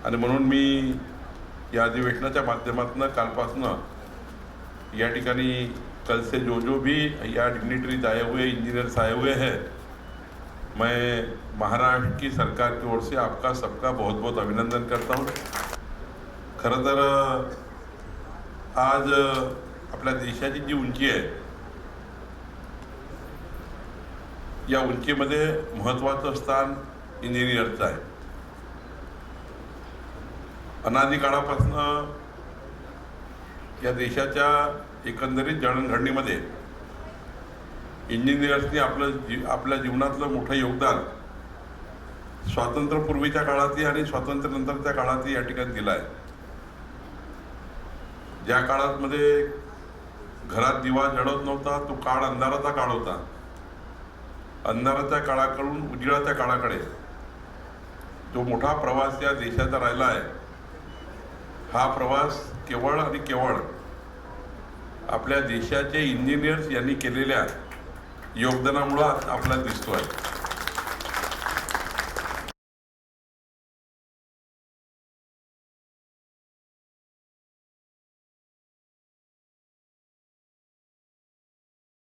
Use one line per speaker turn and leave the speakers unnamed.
आणि म्हणून मी या अधिवेशनाच्या माध्यमातून कालपासून या ठिकाणी कल से जो भी या डिग्निटरीज आए हुए इंजीनियर्स आए हुए हैं, मैं महाराष्ट्र की सरकार की ओर से आपका सबका बहुत बहुत अभिनंदन करता हूँ। खरं तर आज आपल्या देशाची जी उंची आहे, या उंचीमध्ये महत्त्वाचं स्थान इंजिनियरचं आहे। अनादी काळापासून या देशाच्या एकंदरीत जडणघडणीमध्ये इंजिनियर्सनी आपल्या जीवनातलं मोठं योगदान स्वातंत्र्यपूर्वीच्या काळातही आणि स्वातंत्र्यानंतरच्या काळातही या ठिकाणी दिलं आहे। ज्या काळामध्ये घरात दिवा जळत नव्हता तो काळ अंधाराचा काळ होता। अंधाराच्या काळाकडून उजेडाच्या काळाकडे जो मोठा प्रवास या देशाचा राहिला आहे, हा प्रवास केवळ आणि केवळ आपल्या देशाचे इंजिनियर्स यांनी केलेल्या योगदानामुळे आपल्याला दिसतो आहे।